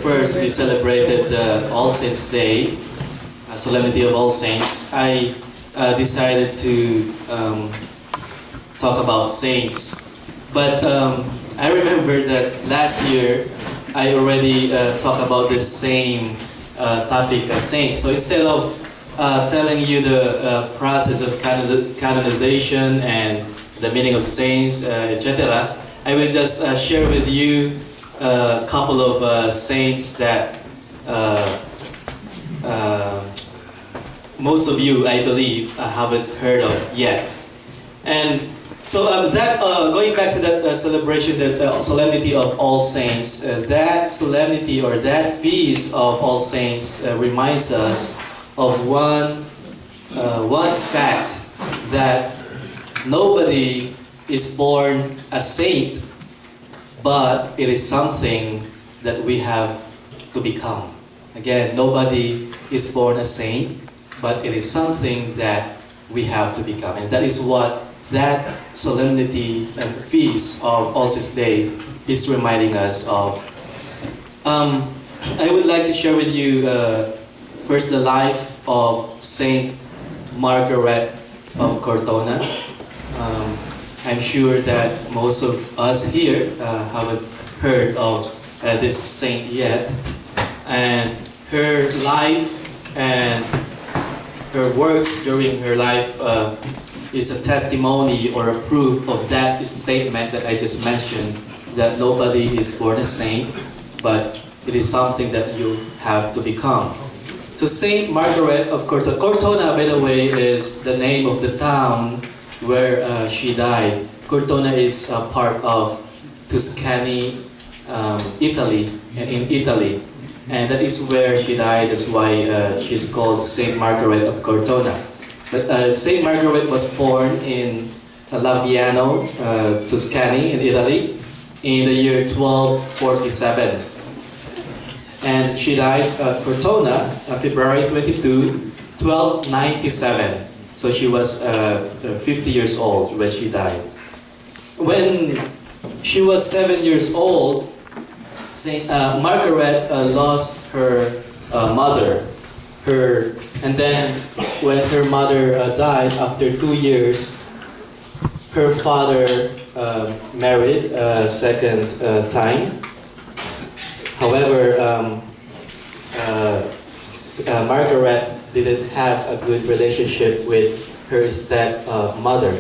1st, we celebrated the All Saints Day, Solemnity of All Saints. I decided to talk about saints. But I remember that last year, I already talked about this same topic as saints. So instead of telling you the process of canonization and the meaning of saints, etc., I will just share with you a couple of saints that most of you, I believe, haven't heard of yet. And so going back to that celebration, that Solemnity of All Saints, that solemnity or that feast of All Saints reminds us of one fact, that nobody is born a saint, but it is something that we have to become. Again, nobody is born a saint, but it is something that we have to become. And that is what that solemnity and feast of All Saints Day is reminding us of. I would like to share with you first the life of Saint Margaret of Cortona. I'm sure that most of us here haven't heard of this saint yet. And her life and her works during her life is a testimony or a proof of that statement that I just mentioned, that nobody is born a saint, but it is something that you have to become. So Saint Margaret of Cortona. Cortona, by the way, is the name of the town where she died. Cortona is a part of Tuscany, Italy, in Italy. And that is where she died. That's why she's called Saint Margaret of Cortona. But Saint Margaret was born in Laviano, Tuscany, in Italy, in the year 1247. And she died at Cortona, February 22, 1297. So she was 50 years old when she died. When she was 7 years old, Saint Margaret lost her mother. And then when her mother died after 2 years, her father married a second time. However, Margaret didn't have a good relationship with her stepmother.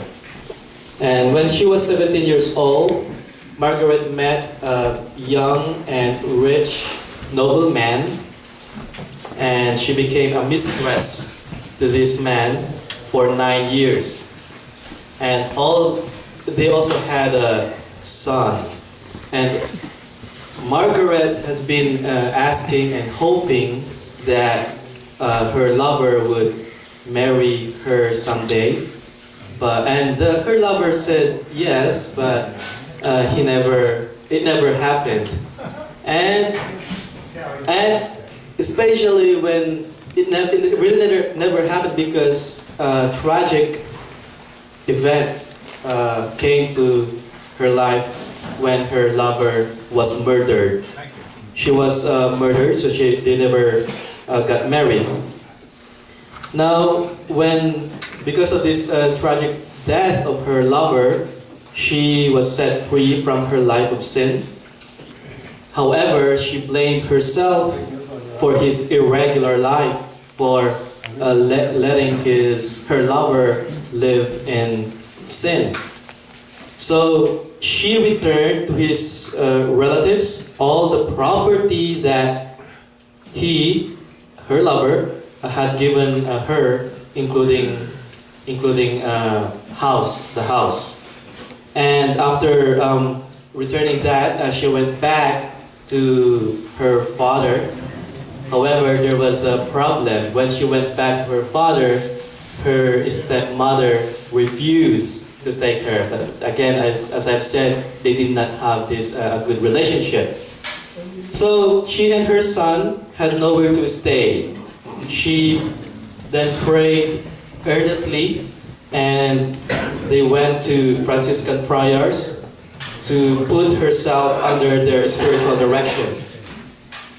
And when she was 17 years old, Margaret met a young and rich nobleman, and she became a mistress to this man for 9 years. And they also had a son. And Margaret has been asking and hoping that her lover would marry her someday. Her lover said yes, but it never happened. And especially when it really never happened, because a tragic event came to her life when her lover was murdered. She was murdered, so they never got married. Now, because of this tragic death of her lover, she was set free from her life of sin. However, she blamed herself for his irregular life, for letting her lover live in sin. So she returned to his relatives all the property that her lover, had given her, including the house. And after returning that, she went back to her father. However, there was a problem. When she went back to her father, her stepmother refused to take her. But again, as I've said, they did not have this good relationship. So she and her son had nowhere to stay. She then prayed earnestly, and they went to Franciscan friars to put herself under their spiritual direction.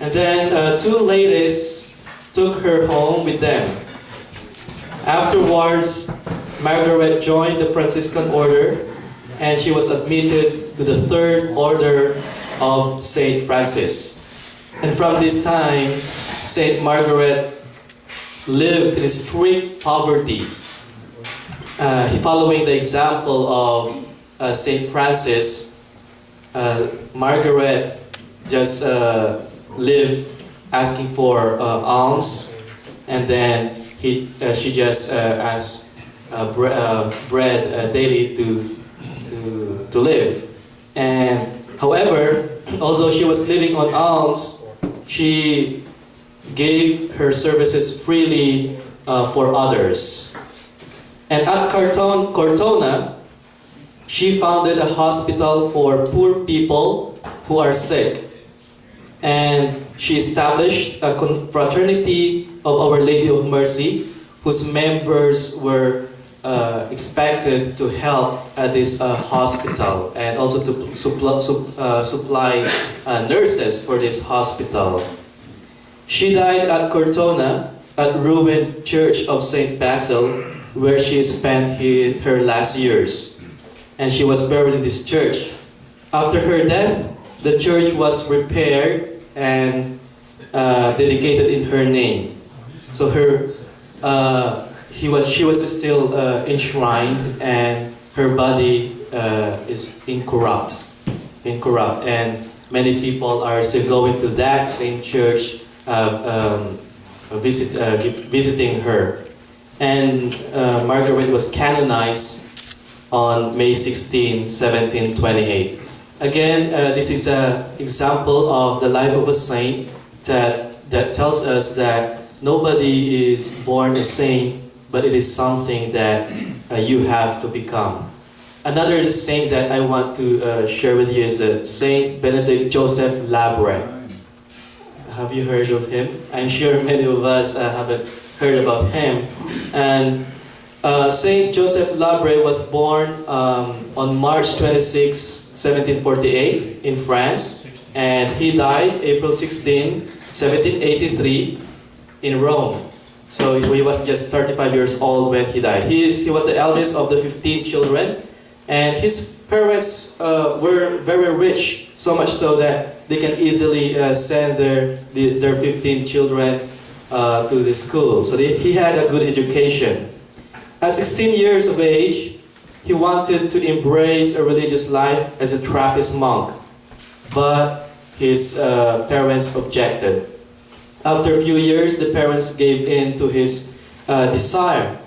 And then two ladies took her home with them. Afterwards, Margaret joined the Franciscan order, and she was admitted to the Third Order of Saint Francis. And from this time, Saint Margaret lived in strict poverty, following the example of Saint Francis. Margaret just lived asking for alms, and then she just asked bread daily to live. And however, although she was living on alms, she gave her services freely for others. And at Cortona, she founded a hospital for poor people who are sick. And she established a confraternity of Our Lady of Mercy, whose members were expected to help at this hospital, and also to supply nurses for this hospital. She died at Cortona, at ruined Church of St. Basil, where she spent her last years. And she was buried in this church. After her death, the church was repaired and dedicated in her name. So she was still enshrined, and her body is incorrupt, and many people are still going to that same church, visiting her. And Margaret was canonized on May 16, 1728. Again, this is an example of the life of a saint that tells us that nobody is born a saint, but it is something that you have to become. Another saint that I want to share with you is Saint Benedict Joseph Labre. Have you heard of him? I'm sure many of us haven't heard about him. And Saint Joseph Labre was born on March 26, 1748 in France, and he died April 16, 1783 in Rome. So he was just 35 years old when he died. He was the eldest of the 15 children, and his parents were very rich, so much so that they can easily send their 15 children to the school. So he had a good education. At 16 years of age, he wanted to embrace a religious life as a Trappist monk, but his parents objected. After a few years, the parents gave in to his desire.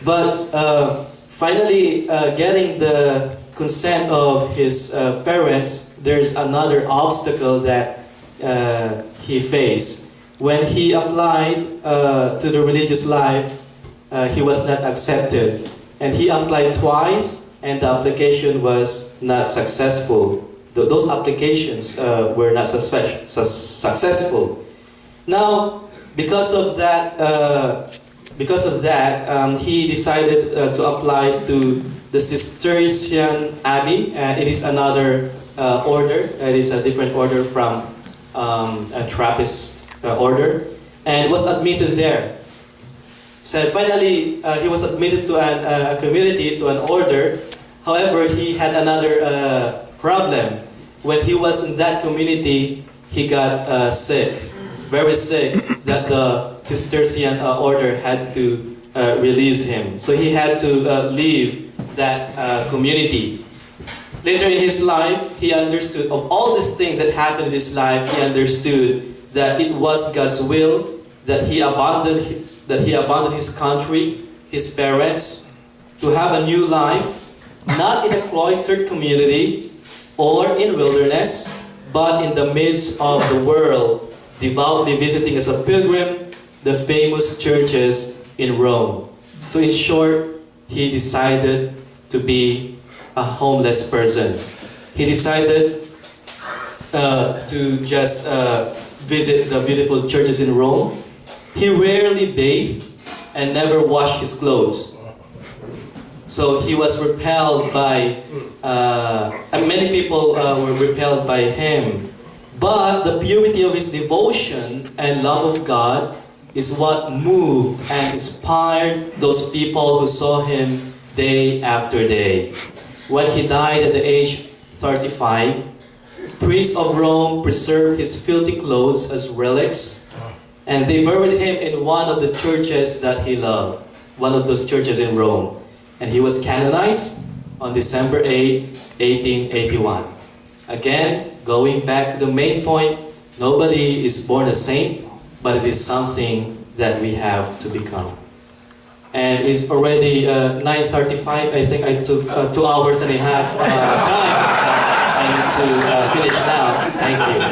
But finally, getting the consent of his parents, there's another obstacle that he faced. When he applied to the religious life, he was not accepted. And he applied twice, and the application was not successful. Those applications were not successful. Now, because of that, he decided to apply to the Cistercian Abbey. It is another order. It is a different order from a Trappist order, and was admitted there. So finally, he was admitted to a community, to an order. However, he had another problem. When he was in that community, he got sick, very sick, that the Cistercian order had to release him. So he had to leave that community. Later in his life, he understood, of all these things that happened in his life, he understood that it was God's will that he abandoned his country, his parents, to have a new life, not in a cloistered community or in wilderness, but in the midst of the world, devoutly visiting as a pilgrim the famous churches in Rome. So in short, he decided to be a homeless person. He decided to just visit the beautiful churches in Rome. He rarely bathed and never washed his clothes. So he was repelled by, and many people were repelled by him. But the purity of his devotion and love of God is what moved and inspired those people who saw him day after day. When he died at the age 35, priests of Rome preserved his filthy clothes as relics, and they buried him in one of the churches that he loved, one of those churches in Rome. And he was canonized on December 8, 1881. Again, going back to the main point, nobody is born a saint, but it is something that we have to become. And it's already 9:35. I think I took 2 hours and a half time. I need to finish now. Thank you.